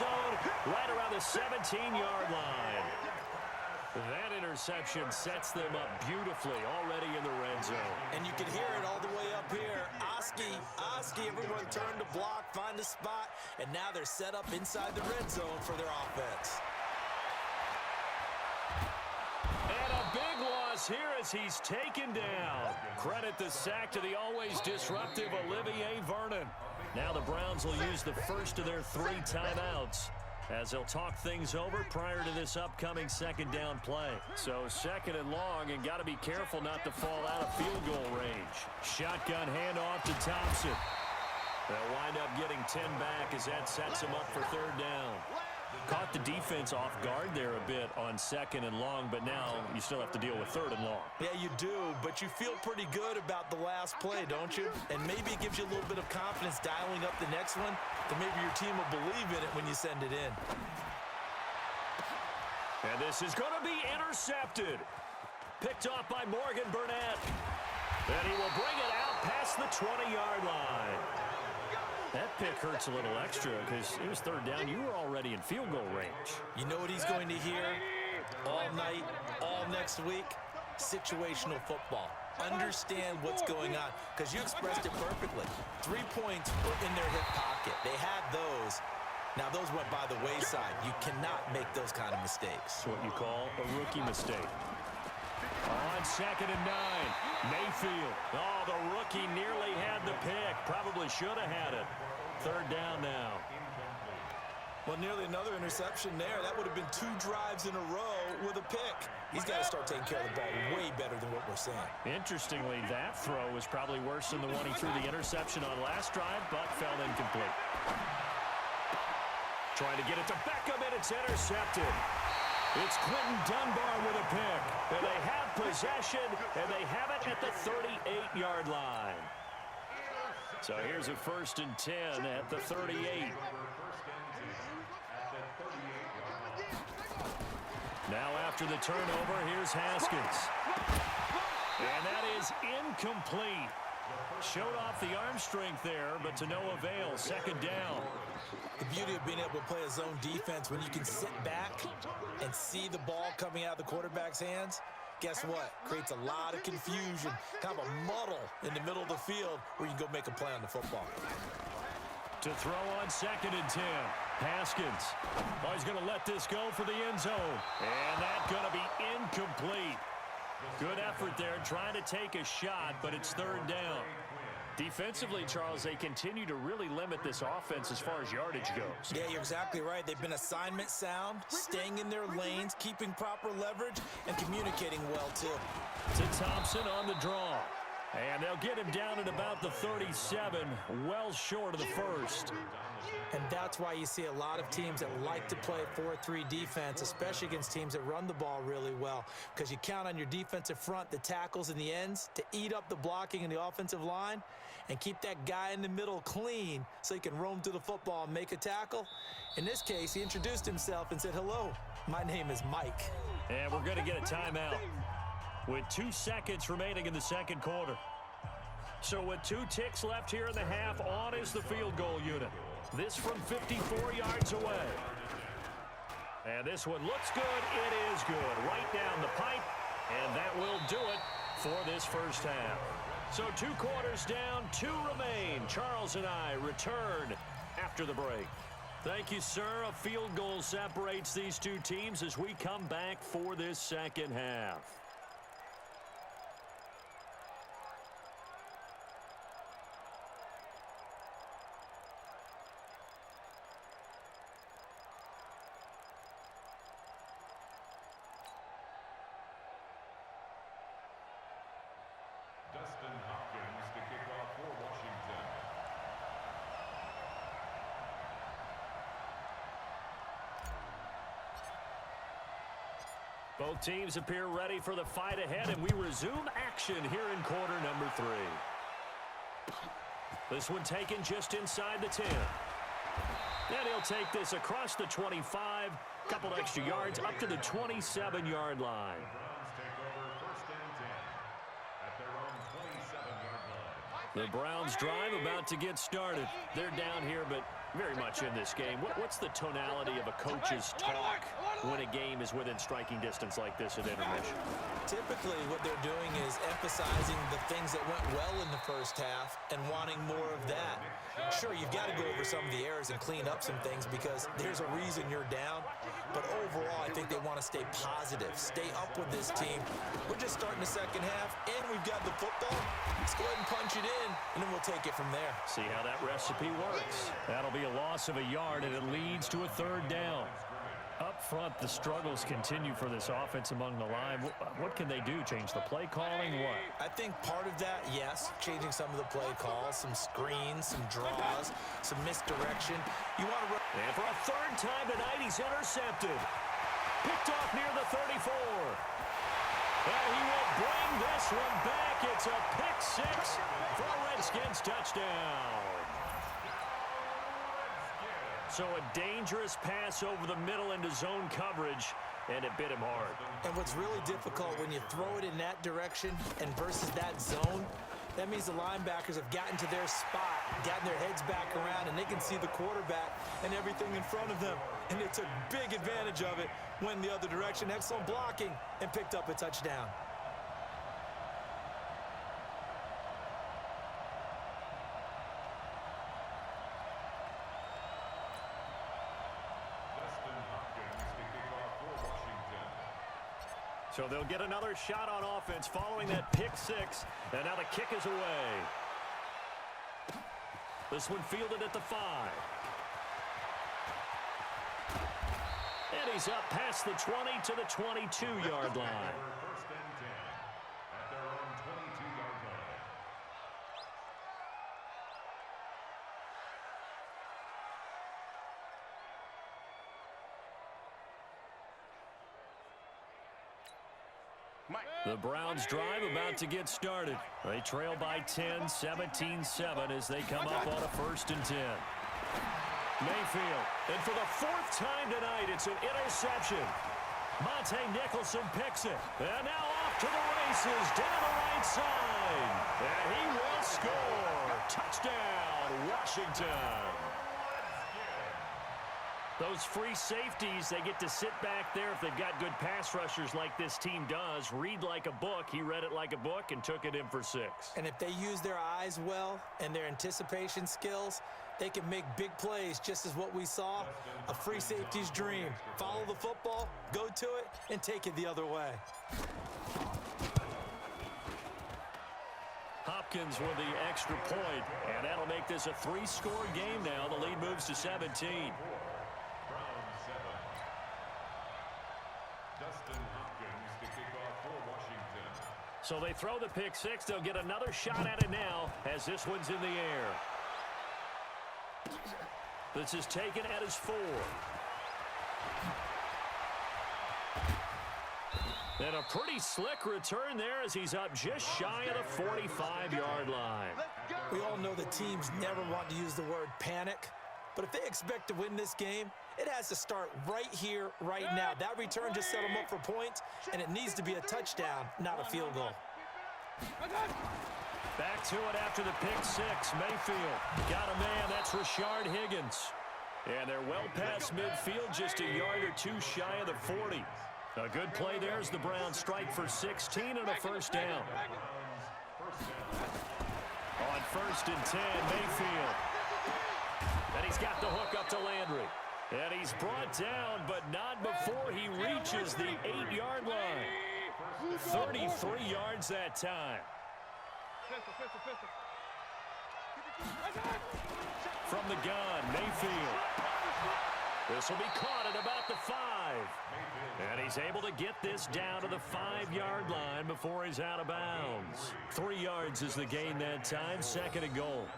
zone, right around the 17-yard line. That interception sets them up beautifully already in the red zone. And you can hear it all the way up here. Oski, everyone turned to block, find a spot, and now they're set up inside the red zone for their offense. And a big loss here as he's taken down. Credit the sack to the always disruptive Olivier Vernon. Now the Browns will use the first of their 3 timeouts as they'll talk things over prior to this upcoming second down play. So second and long, and got to be careful not to fall out of field goal range. Shotgun handoff to Thompson. They'll wind up getting 10 back as that sets them up for third down. Caught the defense off guard there a bit on second and long, but now you still have to deal with third and long. Yeah, you do, but you feel pretty good about the last play, don't you? And maybe it gives you a little bit of confidence dialing up the next one, that maybe your team will believe in it when you send it in. And this is going to be intercepted. Picked off by Morgan Burnett. And he will bring it out past the 20-yard line. That pick hurts a little extra because it was third down. You were already in field goal range. You know what he's going to hear all night, all next week? Situational football. Understand what's going on, because you expressed it perfectly. 3 points were in their hip pocket. They had those. Now, those went by the wayside. You cannot make those kind of mistakes. It's what you call a rookie mistake. On second and 9, Mayfield. Oh, the rookie nearly had the pick. Probably should have had it. Third down now. Well, nearly another interception there. That would have been 2 drives in a row with a pick. He's got to start taking care of the ball way better than what we're seeing. Interestingly, that throw was probably worse than the one he threw the interception on last drive, but fell incomplete. Trying to get it to Beckham, and it's intercepted. It's Quentin Dunbar with a pick. And they have possession, and they have it at the 38-yard line. So here's a 1st and 10 at the 38. Now after the turnover, here's Haskins. And that is incomplete. Showed off the arm strength there, but to no avail. Second down. The beauty of being able to play a zone defense when you can sit back and see the ball coming out of the quarterback's hands, guess what? Creates a lot of confusion, kind of a muddle in the middle of the field where you can go make a play on the football. To throw on 2nd and 10. Haskins. Oh, he's going to let this go for the end zone. And that's going to be incomplete. Good effort there trying to take a shot, but it's third down. Defensively, Charles, they continue to really limit this offense as far as yardage goes. Yeah, you're exactly right. They've been assignment sound, staying in their lanes, keeping proper leverage, and communicating well, too. To Thompson on the draw. And they'll get him down at about the 37, well short of the first. And that's why you see a lot of teams that like to play 4-3 defense, especially against teams that run the ball really well, because you count on your defensive front, the tackles and the ends, to eat up the blocking in the offensive line and keep that guy in the middle clean so he can roam through the football and make a tackle. In this case, he introduced himself and said, "Hello, my name is Mike." And we're going to get a timeout with 2 seconds remaining in the second quarter. So with 2 ticks left here in the half, on is the field goal unit. This from 54 yards away. And this one looks good. It is good. Right down the pipe. And that will do it for this first half. So 2 quarters down, 2 remain. Charles and I return after the break. Thank you, sir. A field goal separates these 2 teams as we come back for this second half. Both teams appear ready for the fight ahead, and we resume action here in quarter number 3. This one taken just inside the 10. And he'll take this across the 25, couple extra yards up to the 27-yard line. The Browns drive about to get started. They're down here, but Very much in this game. What's the tonality of a coach's talk when a game is within striking distance like this at intermission? Typically, what they're doing is emphasizing the things that went well in the first half and wanting more of that. Sure, you've got to go over some of the errors and clean up some things because there's a reason you're down. But overall, I think they want to stay positive, stay up with this team. We're just starting the second half, and we've got the football. Let's go ahead and punch it in, and then we'll take it from there. See how that recipe works. That'll be a loss of a yard, and it leads to a third down. Up front, the struggles continue for this offense among the line. What can they do? Change the play calling? What? I think part of that, yes, changing some of the play calls, some screens, some draws, some misdirection. You want to run. And for a third time tonight, he's intercepted. Picked off near the 34. And he will bring this one back. It's a pick six for a Redskins touchdown. So a dangerous pass over the middle into zone coverage, and it bit him hard. And what's really difficult when you throw it in that direction and versus that zone, that means the linebackers have gotten to their spot, gotten their heads back around, and they can see the quarterback and everything in front of them. And they took big advantage of it, went the other direction, excellent blocking, and picked up a touchdown. So they'll get another shot on offense following that pick six. And now the kick is away. This one fielded at the 5. And he's up past the 20 to the 22-yard line. The Browns drive about to get started. They trail by 10, 17-7 as they come up on a 1st and 10. Mayfield, and for the 4th time tonight, it's an interception. Monte Nicholson picks it, and now off to the races down the right side. And he will score. Touchdown, Washington. Those free safeties, they get to sit back there if they've got good pass rushers like this team does. Read like a book. He read it like a book and took it in for 6. And if they use their eyes well and their anticipation skills, they can make big plays, just as what we saw, a free safety's dream. Follow the football, go to it, and take it the other way. Hopkins with the extra point, and that'll make this a 3-score game now. The lead moves to 17. So they throw the pick six. They'll get another shot at it now as this one's in the air. This is taken at his 4. And a pretty slick return there as he's up just shy of the 45-yard line. We all know the teams never want to use the word panic, but if they expect to win this game, it has to start right here, right now. That return just set them up for points, and it needs to be a touchdown, not a field goal. Back to it after the pick six. Mayfield got a man. That's Rashard Higgins. And they're well past midfield, just a yard or 2 shy of the 40. A good play there as the Browns strike for 16 and a 1st down. On 1st and 10, Mayfield. And he's got the hook up to Landry. And he's brought down, but not before he reaches the 8-yard line. 33 yards that time. From the gun, Mayfield. This will be caught at about the 5. And he's able to get this down to the 5-yard line before he's out of bounds. 3 yards is the gain that time, 2nd and goal.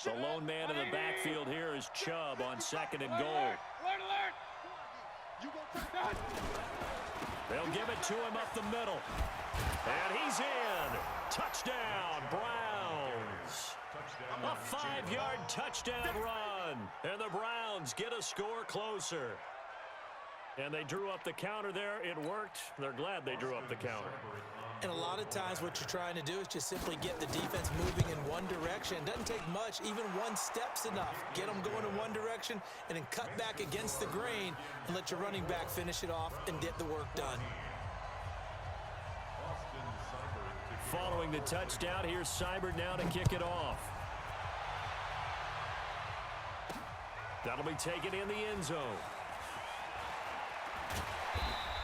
The lone man in the backfield here is Chubb on 2nd and goal. They'll give it to him up the middle. And he's in. Touchdown, Browns. A 5-yard touchdown run. And the Browns get a score closer. And they drew up the counter there. It worked. They're glad they drew up the counter. And a lot of times what you're trying to do is just simply get the defense moving in one direction. It doesn't take much. Even one step's enough. Get them going in one direction and then cut back against the grain and let your running back finish it off and get the work done. Following the touchdown, here's Seibert now to kick it off. That'll be taken in the end zone.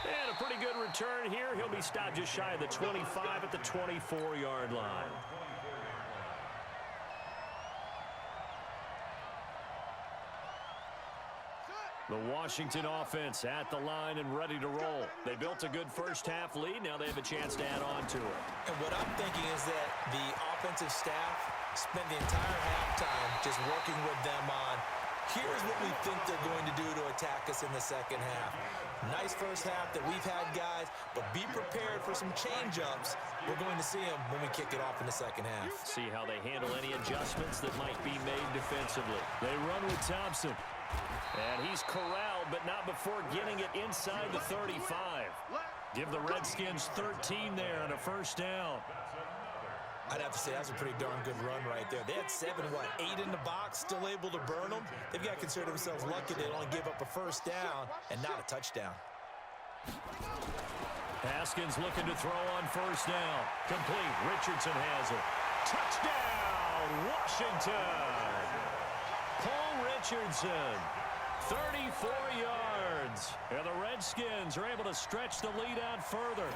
And a pretty good return here. He'll be stopped just shy of the 25 at the 24-yard line. The Washington offense at the line and ready to roll. They built a good first-half lead. Now they have a chance to add on to it. And what I'm thinking is that the offensive staff spent the entire halftime just working with them on, here's what we think they're going to do to attack us in the second half. Nice first half that we've had, guys, but be prepared for some change-ups. We're going to see them when we kick it off in the second half. See how they handle any adjustments that might be made defensively. They run with Thompson. And he's corralled, but not before getting it inside the 35. Give the Redskins 13 there and a first down. I'd have to say that's a pretty darn good run right there. They had 8 in the box, still able to burn them. They've got to consider themselves lucky they only give up a first down and not a touchdown. Haskins looking to throw on first down. Complete. Richardson has it. Touchdown, Washington. Paul Richardson, 34 yards. And the Redskins are able to stretch the lead out further.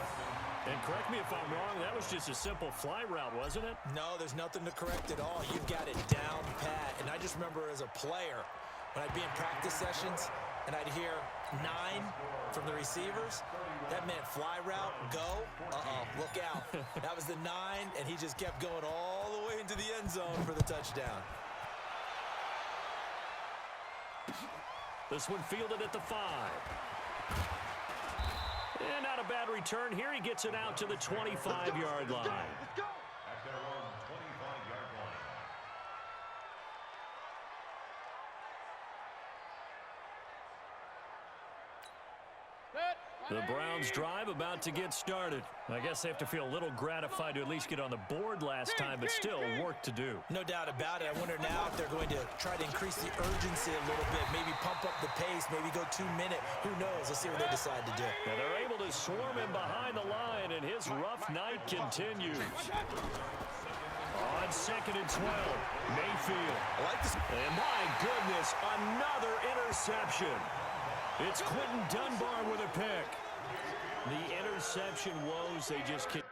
And correct me if I'm wrong, that was just a simple fly route, wasn't it? No, there's nothing to correct at all. You've got it down pat. And I just remember as a player, when I'd be in practice sessions and I'd hear 9 from the receivers, that meant fly route, go, look out. That was the 9, and he just kept going all the way into the end zone for the touchdown. This one fielded at the 5. And not a bad return here. He gets it out to the 25-yard line. Let's go. At their own 25-yard line. The Browns drive about to get started. I guess they have to feel a little gratified to at least get on the board last time, but still work to do. No doubt about it. I wonder now if they're going to try to increase the urgency a little bit, maybe pump up the pace, maybe go 2-minute. Who knows? Let's see what they decide to do. Now they're able to swarm him behind the line, and his rough night continues. On 2nd and 12, Mayfield. I like this. And my goodness, another interception. It's Quentin Dunbar with a pick. The interception woes, they just can't.